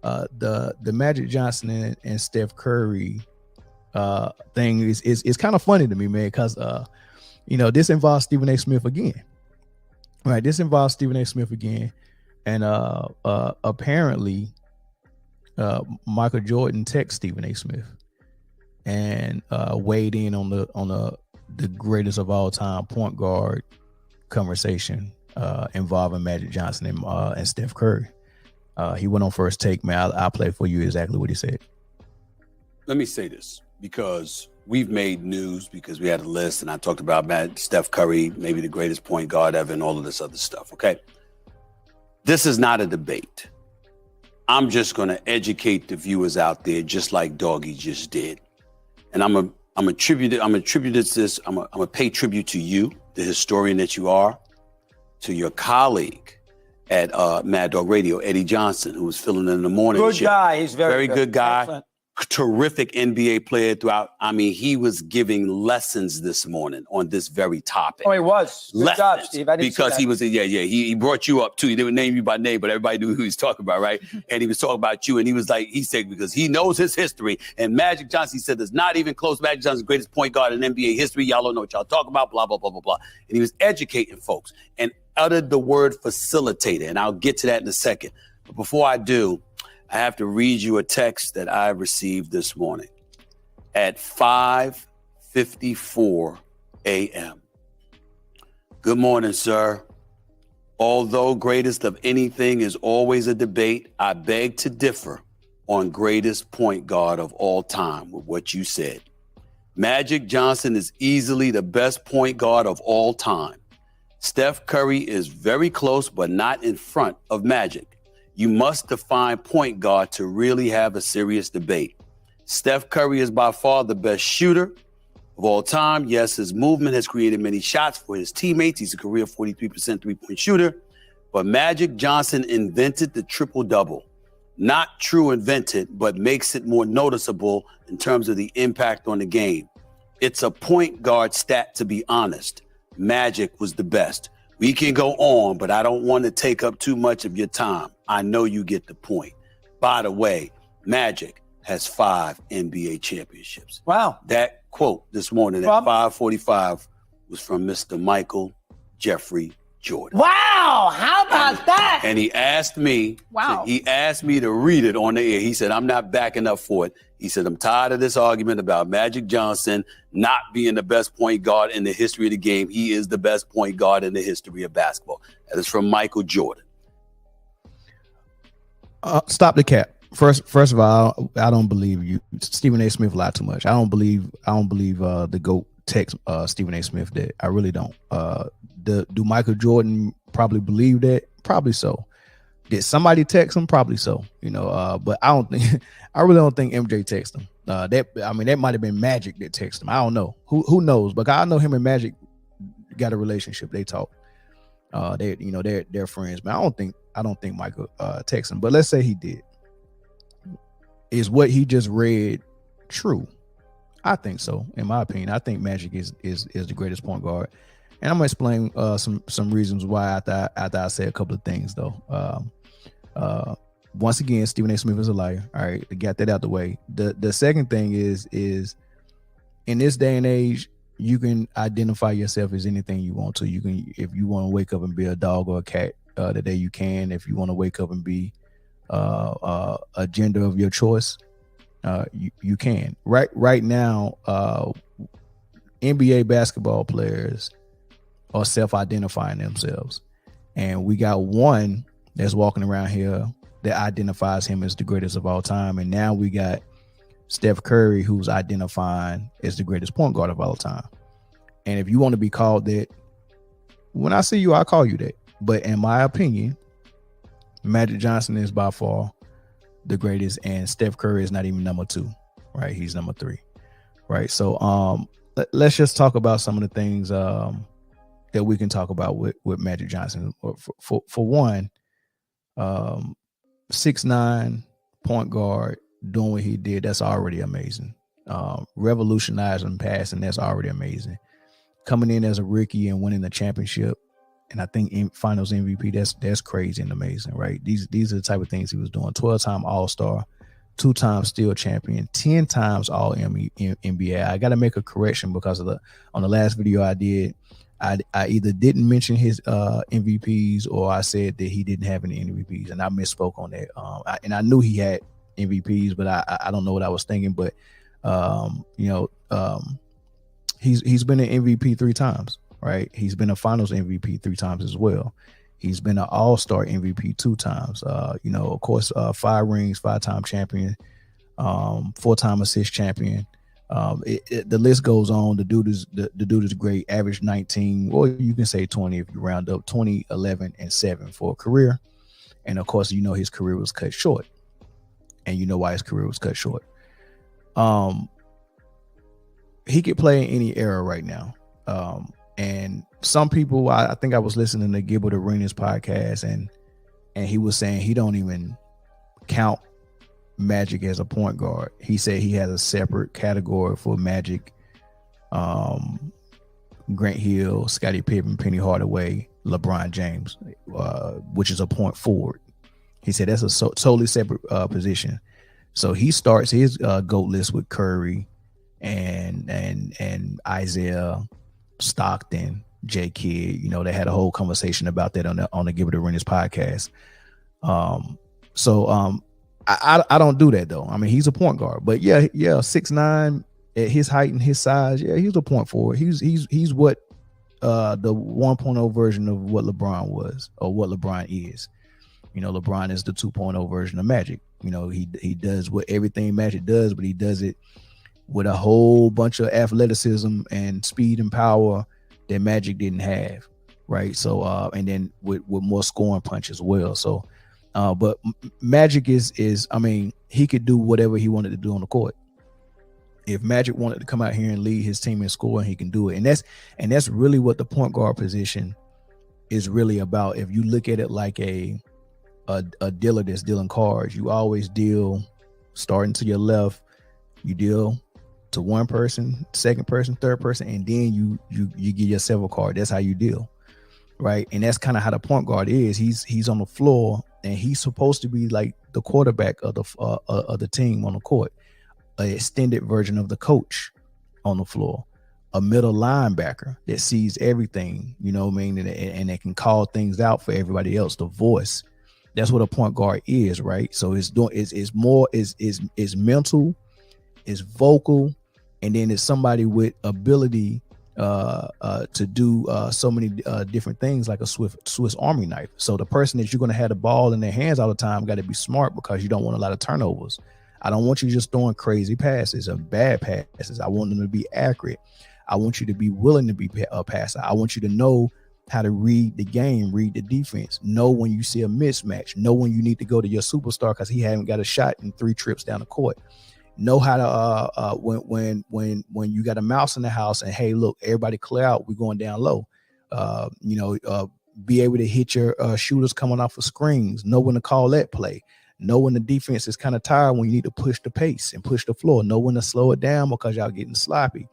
the Magic Johnson and Steph Curry thing is kind of funny to me, man, because this involves Stephen A. Smith again. Right, this involves Stephen A. Smith again, and apparently, Michael Jordan texted Stephen A. Smith and weighed in on the greatest of all time point guard conversation involving Magic Johnson and Steph Curry. He went on First Take, man. I'll play for you exactly what he said. Let me say this, because we've made news because we had a list, and I talked about Steph Curry, maybe the greatest point guard ever, and all of this other stuff, okay? This is not a debate. I'm just going to educate the viewers out there, just like Doggy just did. And I'm going to pay tribute to you, the historian that you are, to your colleague at Mad Dog Radio, Eddie Johnson, who was filling in the morning. Good guy. He's very good guy. Excellent. Terrific NBA player throughout. I mean, he was giving lessons this morning on this very topic. Oh, he was. Good job, Steve. I didn't because he was, He brought you up too. He didn't name you by name, but everybody knew who he was talking about, right? And he was talking about you, and he was like, he said, because he knows his history. And Magic Johnson, he said, there's not even close. Magic Johnson's the greatest point guard in NBA history. Y'all don't know what y'all talking about, blah, blah, blah, blah, blah. And he was educating folks and uttered the word facilitator. And I'll get to that in a second. But before I do, I have to read you a text that I received this morning at 5:54 a.m. Good morning, sir. Although greatest of anything is always a debate, I beg to differ on greatest point guard of all time with what you said. Magic Johnson is easily the best point guard of all time. Steph Curry is very close, but not in front of Magic. You must define point guard to really have a serious debate. Steph Curry is by far the best shooter of all time. Yes, his movement has created many shots for his teammates. He's a career 43% three-point shooter. But Magic Johnson invented the triple-double. Not true invented, but makes it more noticeable in terms of the impact on the game. It's a point guard stat, to be honest. Magic was the best. We can go on, but I don't want to take up too much of your time. I know you get the point. By the way, Magic has 5 NBA championships. Wow. That quote this morning at 5:45 was from Mr. Michael Jeffrey Jordan. Wow, how about that? And he asked me, wow. He asked me to read it on the air. He said, I'm not backing up for it. He said, I'm tired of this argument about Magic Johnson not being the best point guard in the history of the game. He is the best point guard in the history of basketball. That is from Michael Jordan. Stop the cap. First of all, I don't believe you. Stephen A. Smith lied too much. I don't believe the GOAT text Stephen A. Smith that. I really don't. Do Michael Jordan probably believe that? Probably so. Did somebody text him? Probably so. But I really don't think MJ texted him. That might have been Magic that texted him. I don't know. Who knows? But I know him and Magic got a relationship. They talk. They're friends. But I don't think Michael texted him. But let's say he did. Is what he just read true? I think so. In my opinion, I think Magic is the greatest point guard. And I'm gonna explain some reasons why after I say a couple of things though. Once again, Stephen A. Smith is a liar. All right, to get that out the way. The second thing is in this day and age, you can identify yourself as anything you want to. You can, if you want to wake up and be a dog or a cat today, you can. If you want to wake up and be a gender of your choice, you can. Right now, NBA basketball players are self-identifying themselves, and we got one that's walking around here that identifies him as the greatest of all time, and now we got Steph Curry who's identifying as the greatest point guard of all time. And if you want to be called that, when I see you, I'll call you that. But in my opinion, Magic Johnson is by far the greatest, and Steph Curry is not even number 2, right? He's number 3, right? So let's just talk about some of the things that we can talk about with Magic Johnson. For one, 6'9" point guard doing what he did, that's already amazing. Revolutionizing passing, that's already amazing. Coming in as a rookie and winning the championship and I think in Finals MVP, that's crazy and amazing, right? These are the type of things he was doing. 12-time All-Star, 2-time Steel champion, 10 times All NBA. I got to make a correction because on the last video I did, I either didn't mention his MVPs or I said that he didn't have any MVPs, and I misspoke on that. And I knew he had MVPs, but I don't know what I was thinking. But he's been an MVP 3 times, right? He's been a Finals MVP 3 times as well. He's been an All-Star MVP 2 times. Of course, 5 rings, 5-time champion, 4-time assist champion. The list goes on. The dude is great. Average 19, or you can say 20 if you round up. 20, 11, and 7 for a career. And of course, his career was cut short. And you know why his career was cut short. He could play in any era right now. And some people, I think I was listening to Gilbert Arenas podcast, and he was saying he don't even count Magic as a point guard. He said he has a separate category for Magic, Grant Hill, Scottie Pippen, Penny Hardaway, LeBron James, which is a point forward. He said that's a totally separate position. So he starts his GOAT list with Curry and Isaiah, Stockton, J. Kidd. They had a whole conversation about that on the Gilbert Arenas podcast. I don't do that though. I mean, he's a point guard, but yeah, 6'9" at his height and his size. Yeah, he's a point forward. He's what the 1.0 version of what LeBron was or what LeBron is. LeBron is the 2.0 version of Magic. He does what everything Magic does, but he does it with a whole bunch of athleticism and speed and power that Magic didn't have, right? So, and then with more scoring punch as well. So, but Magic is, I mean, he could do whatever he wanted to do on the court. If Magic wanted to come out here and lead his team in scoring, he can do it. And that's really what the point guard position is really about. If you look at it like a dealer that's dealing cards, you always deal starting to your left, you deal to one person, second person, third person, and then you get yourself a card. That's how you deal, right? And that's kind of how the point guard is. He's on the floor, and he's supposed to be like the quarterback of the team on the court, an extended version of the coach on the floor, a middle linebacker that sees everything, you know what I mean, and that can call things out for everybody else. The voice. That's what a point guard is, right? So it's mental, it's vocal, and then it's somebody with ability to do so many different things like a Swiss Army knife. So the person that you're going to have the ball in their hands all the time got to be smart, because you don't want a lot of turnovers. I don't want you just throwing crazy passes or bad passes. I want them to be accurate. I want you to be willing to be a passer. I want you to know how to read the game, read the defense, know when you see a mismatch, know when you need to go to your superstar because he haven't got a shot in 3 trips down the court. Know how to when you got a mouse in the house and hey, look, everybody clear out, we're going down low. Be able to hit your shooters coming off of screens. Know when to call that play. Know when the defense is kind of tired, when you need to push the pace and push the floor. Know when to slow it down because y'all getting sloppy.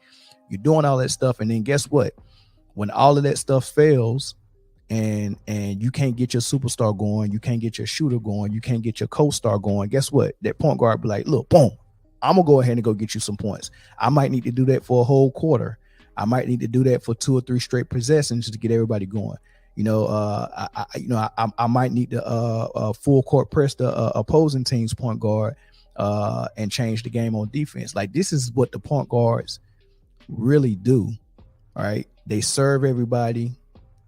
You're doing all that stuff, and then guess what? When all of that stuff fails, and you can't get your superstar going, you can't get your shooter going, you can't get your co-star going, guess what? That point guard be like, look, boom, I'm gonna go ahead and go get you some points. I might need to do that for a whole quarter. I might need to do that for 2 or 3 straight possessions to get everybody going. I might need to full court press the opposing team's point guard and change the game on defense. Like, this is what the point guards really do. All right, they serve everybody,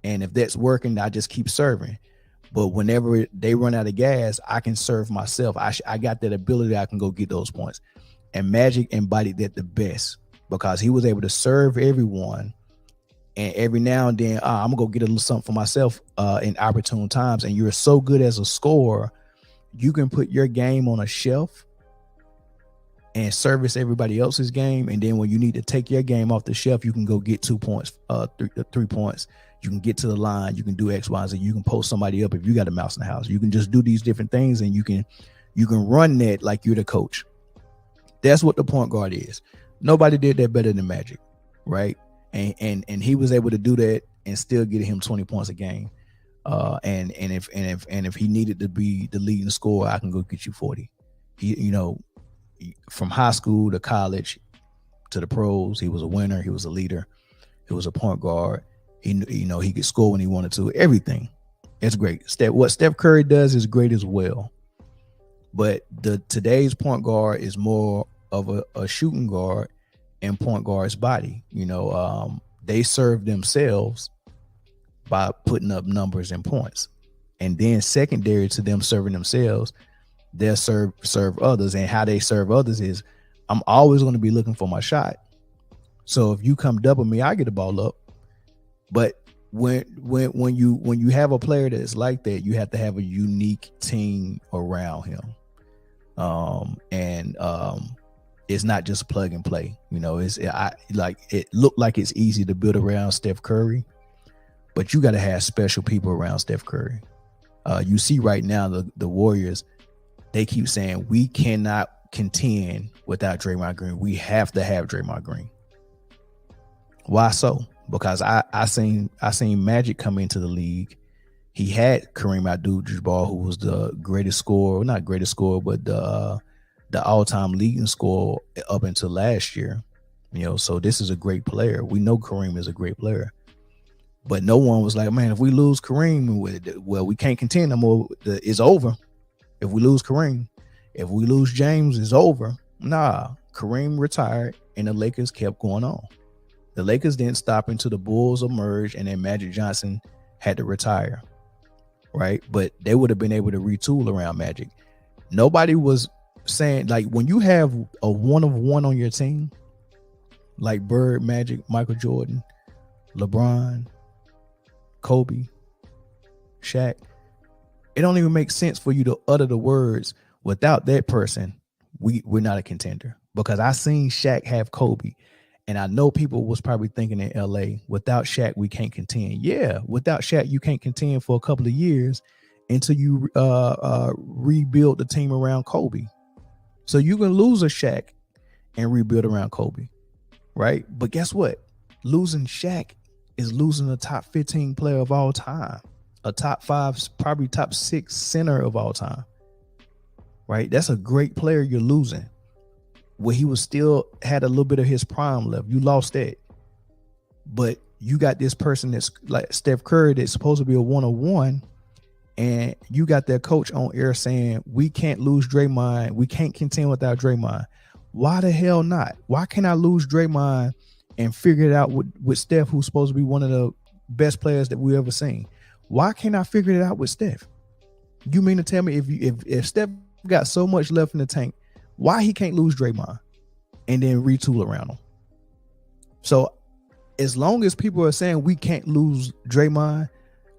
and if that's working, I just keep serving. But whenever they run out of gas, I can serve myself. I got that ability. I can go get those points. And Magic embodied that the best, because he was able to serve everyone. And every now and then, I'm gonna go get a little something for myself in opportune times. And you're so good as a scorer, you can put your game on a shelf and service everybody else's game. And then when you need to take your game off the shelf, you can go get 2 points, 3 points. You can get to the line. You can do X, Y, and Z. You can post somebody up if you got a mouse in the house. You can just do these different things, and you can run that like you're the coach. That's what the point guard is. Nobody did that better than Magic, right? and he was able to do that and still get him 20 points a game. And if he needed to be the leading scorer, I can go get you 40. He, from high school to college to the pros, he was a winner. He was a leader. He was a point guard. He could score when he wanted to. Everything. It's great. What Steph Curry does is great as well. But today's point guard is more of a shooting guard and point guard's body. They serve themselves by putting up numbers and points. And then secondary to them serving themselves, they'll serve others. And how they serve others is, I'm always going to be looking for my shot. So if you come double me, I get the ball up. But when you have a player that's like that, you have to have a unique team around him. It's not just plug and play. It looked like it's easy to build around Steph Curry, but you got to have special people around Steph Curry. You see right now the Warriors, they keep saying we cannot contend without Draymond Green. We have to have Draymond Green. Why so? Because I seen Magic come into the league. He had Kareem Abdul-Jabbar, who was the greatest scorer, not greatest scorer, but the all-time leading scorer up until last year. So this is a great player. We know Kareem is a great player. But no one was like, man, if we lose Kareem, we can't contend no more. It's over. If we lose Kareem, if we lose James, it's over. Nah, Kareem retired and the Lakers kept going on. The Lakers didn't stop until the Bulls emerged and then Magic Johnson had to retire, right? But they would have been able to retool around Magic. Nobody was saying, like, when you have a one-of-one on your team, like Bird, Magic, Michael Jordan, LeBron, Kobe, Shaq, it don't even make sense for you to utter the words, without that person, we're not a contender. Because I seen Shaq have Kobe, and I know people was probably thinking in LA, without Shaq, we can't contend. Yeah, without Shaq, you can't contend for a couple of years until you rebuild the team around Kobe. So you can lose a Shaq and rebuild around Kobe, right? But guess what? Losing Shaq is losing a top 15 player of all time, a top 5, probably top 6 center of all time, right? That's a great player you're losing. Where he was still had a little bit of his prime left. You lost that. But you got this person that's like Steph Curry that's supposed to be a one-on-one, and you got that coach on air saying, we can't lose Draymond. We can't contend without Draymond. Why the hell not? Why can't I lose Draymond and figure it out with Steph, who's supposed to be one of the best players that we ever seen? Why can't I figure it out with Steph? You mean to tell me if Steph got so much left in the tank, why he can't lose Draymond and then retool around him? So as long as people are saying we can't lose Draymond,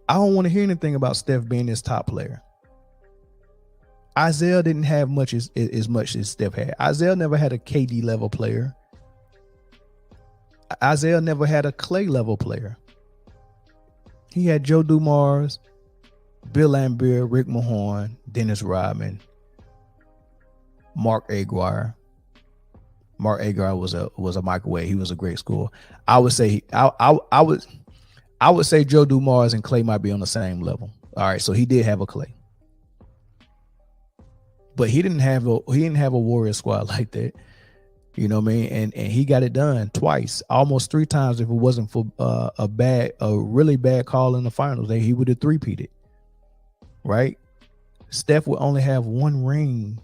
I don't want to hear anything about Steph being this top player. Isaiah didn't have as much as Steph had. Isaiah never had a KD level player. Isaiah never had a Clay level player. He had Joe Dumars, Bill Laimbeer, Rick Mahorn, Dennis Rodman, Mark Aguirre. Mark Aguirre was a microwave. He was a great scorer. I would say I would say Joe Dumars and Clay might be on the same level. All right, so he did have a Clay, but he didn't have a Warrior squad like that. You know what I mean? And he got it done twice, almost 3 times. If it wasn't for a really bad call in the finals, he would have three-peated. Right? Steph would only have 1 ring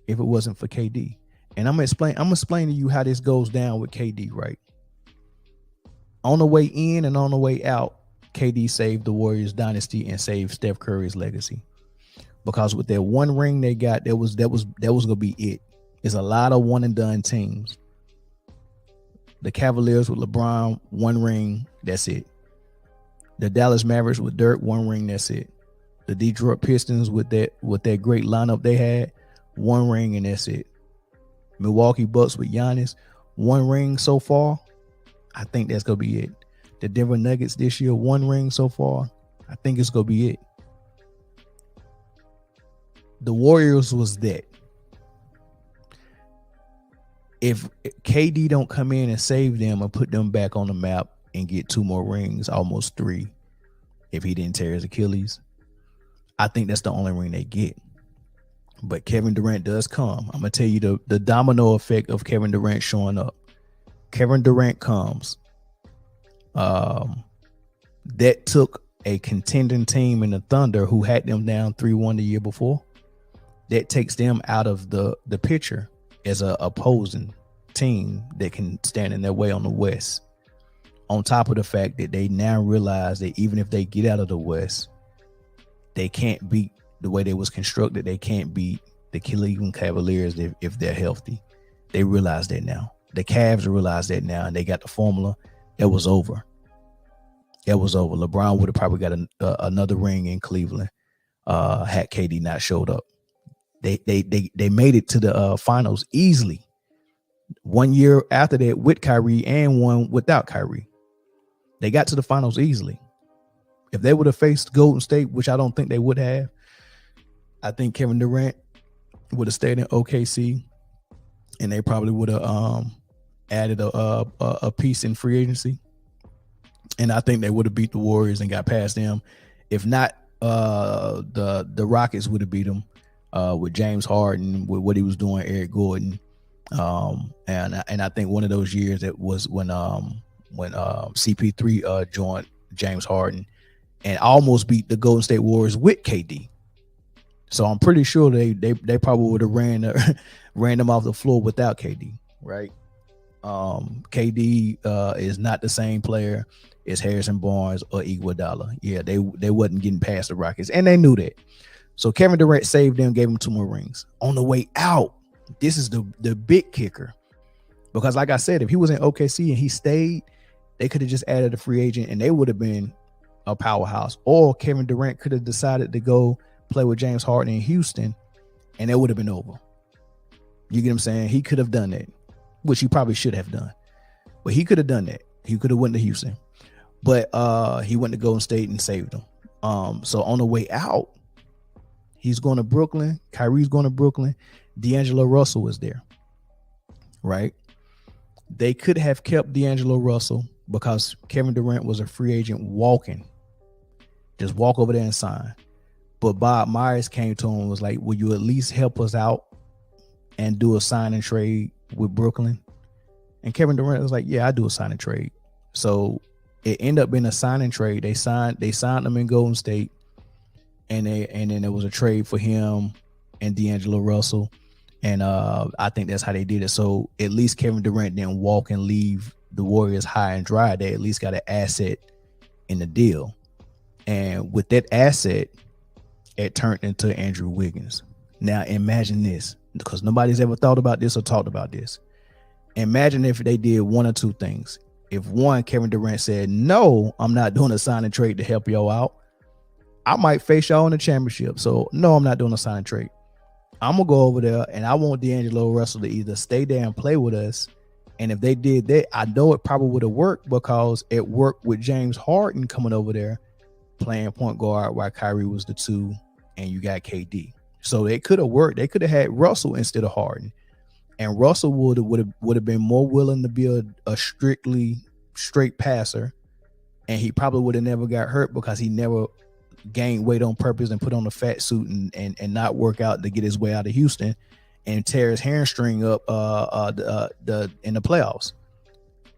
if it wasn't for KD. And I'm gonna explain to you how this goes down with KD, right? On the way in and on the way out, KD saved the Warriors dynasty and saved Steph Curry's legacy. Because with that 1 ring they got, that was gonna be it. It's a lot of one and done teams. The Cavaliers with LeBron, 1 ring, that's it. The Dallas Mavericks with Dirk, 1 ring, that's it. The Detroit Pistons with that great lineup they had, 1 ring, and that's it. Milwaukee Bucks with Giannis, 1 ring so far. I think that's gonna be it. The Denver Nuggets this year, 1 ring so far. I think it's gonna be it. The Warriors was that. If KD don't come in and save them and put them back on the map, and get 2 more rings, almost 3, if he didn't tear his Achilles. I think that's the only ring they get. But Kevin Durant does come. I'm going to tell you the domino effect of Kevin Durant showing up. Kevin Durant comes. That took a contending team in the Thunder who had them down 3-1 the year before. That takes them out of the picture as a opposing team that can stand in their way on the West. On top of the fact that they now realize that even if they get out of the West, they can't beat the way they was constructed. They can't beat the Cleveland Cavaliers if they're healthy. They realize that now. The Cavs realize that now, and they got the formula. It was over. It was over. LeBron would have probably got another ring in Cleveland had KD not showed up. They made it to the finals easily. 1 year after that with Kyrie and one without Kyrie. They got to the finals easily. If they would have faced Golden State, which I don't think they would have, I think Kevin Durant would have stayed in OKC, and they probably would have added a piece in free agency. And I think they would have beat the Warriors and got past them. If not, the Rockets would have beat them with James Harden, with what he was doing, Eric Gordon. And I think one of those years it was when CP3 joined James Harden and almost beat the Golden State Warriors with KD. So I'm pretty sure they probably would have ran them off the floor without KD, right? KD is not the same player as Harrison Barnes or Iguodala. Yeah, they wasn't getting past the Rockets, and they knew that. So Kevin Durant saved them, gave them 2 more rings. On the way out, this is the big kicker. Because like I said, if he was in OKC and he stayed, they could have just added a free agent and they would have been a powerhouse. Or Kevin Durant could have decided to go play with James Harden in Houston and it would have been over. You get what I'm saying? He could have done that, which he probably should have done. But he could have done that. He could have went to Houston. But he went to Golden State and saved them. So on the way out, he's going to Brooklyn. Kyrie's going to Brooklyn. D'Angelo Russell is there, right? They could have kept D'Angelo Russell because Kevin Durant was a free agent walking. Just walk over there and sign. But Bob Myers came to him and was like, will you at least help us out and do a sign and trade with Brooklyn? And Kevin Durant was like, yeah, I do a sign and trade. So it ended up being a sign and trade. They signed him in Golden State. And then there was a trade for him and D'Angelo Russell. And I think that's how they did it. So at least Kevin Durant didn't walk and leave the Warriors high and dry. They at least got an asset in the deal. And with that asset, it turned into Andrew Wiggins. Now imagine this, because nobody's ever thought about this or talked about this. Imagine if they did one or two things. If one, Kevin Durant said, no, I'm not doing a sign and trade to help y'all out. I might face y'all in the championship. So no, I'm not doing a sign and trade. I'm going to go over there and I want D'Angelo Russell to either stay there and play with us. And if they did that, I know it probably would have worked because it worked with James Harden coming over there playing point guard while Kyrie was the 2 and you got KD. So it could have worked. They could have had Russell instead of Harden. And Russell would have been more willing to be a strictly straight passer. And he probably would have never got hurt because he never gain weight on purpose and put on a fat suit and not work out to get his way out of Houston and tear his hamstring up in the playoffs.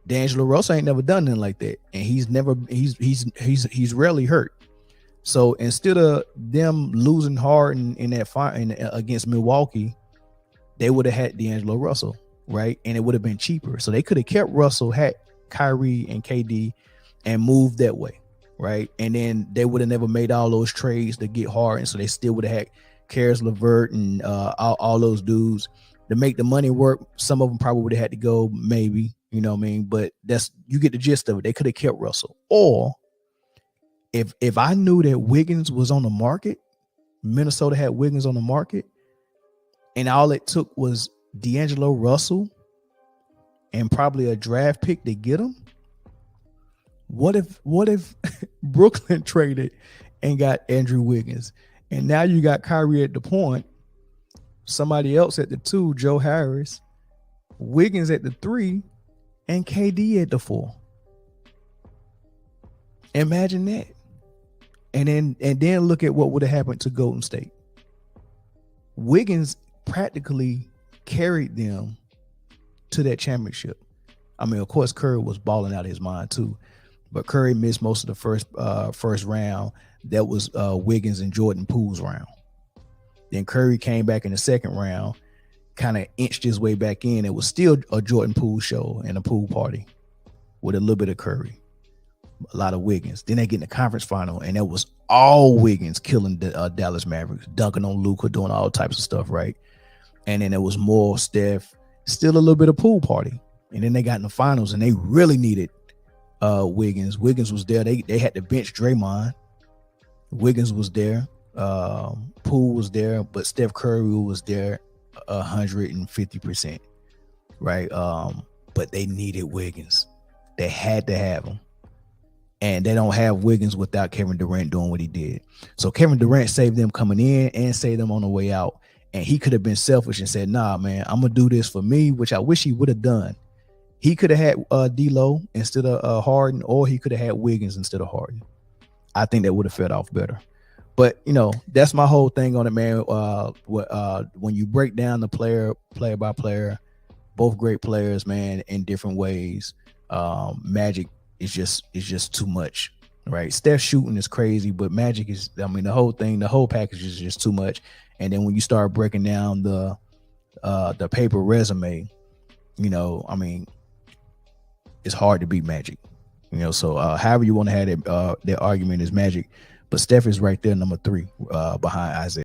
D'Angelo Russell ain't never done nothing like that, and he's rarely hurt. So instead of them losing hard in that fight against Milwaukee, they would have had D'Angelo Russell, right? And it would have been cheaper. So they could have kept Russell, had Kyrie and KD, and moved that way. Right. And then they would have never made all those trades to get Harden. So they still would have had Karis LeVert and all those dudes to make the money work. Some of them probably would have had to go, maybe, you know what I mean? But you get the gist of it. They could have kept Russell. Or if I knew that Wiggins was on the market, Minnesota had Wiggins on the market, and all it took was D'Angelo Russell and probably a draft pick to get him. What if Brooklyn traded and got Andrew Wiggins, and now you got Kyrie at the point, somebody else at the 2, Joe Harris, Wiggins at the 3, and KD at the 4? Imagine that. And then look at what would have happened to Golden State. Wiggins practically carried them to that championship. I mean, of course, Curry was balling out of his mind too, but Curry missed most of the first round. That was Wiggins and Jordan Poole's round. Then Curry came back in the second round, kind of inched his way back in. It was still a Jordan Poole show and a pool party with a little bit of Curry, a lot of Wiggins. Then they get in the conference final, and it was all Wiggins killing the Dallas Mavericks, dunking on Luka, doing all types of stuff, right? And then it was more Steph, still a little bit of pool party. And then they got in the finals, and they really needed Wiggins. Wiggins was there. They had to bench Draymond. Wiggins was there. Poole was there, but Steph Curry was there 150%, right? But they needed Wiggins. They had to have him. And they don't have Wiggins without Kevin Durant doing what he did. So Kevin Durant saved them coming in and saved them on the way out. And he could have been selfish and said, nah, man, I'm going to do this for me, which I wish he would have done. He could have had D'Lo instead of Harden, or he could have had Wiggins instead of Harden. I think that would have fed off better. But, you know, that's my whole thing on it, man. When you break down the player by player, both great players, man, in different ways, Magic is just too much, right? Steph shooting is crazy, but Magic is, I mean, the whole package is just too much. And then when you start breaking down the paper resume, you know, I mean, it's hard to beat Magic, you know. So however you want to have it, their argument is Magic, but Steph is right there, number 3, behind Isaiah.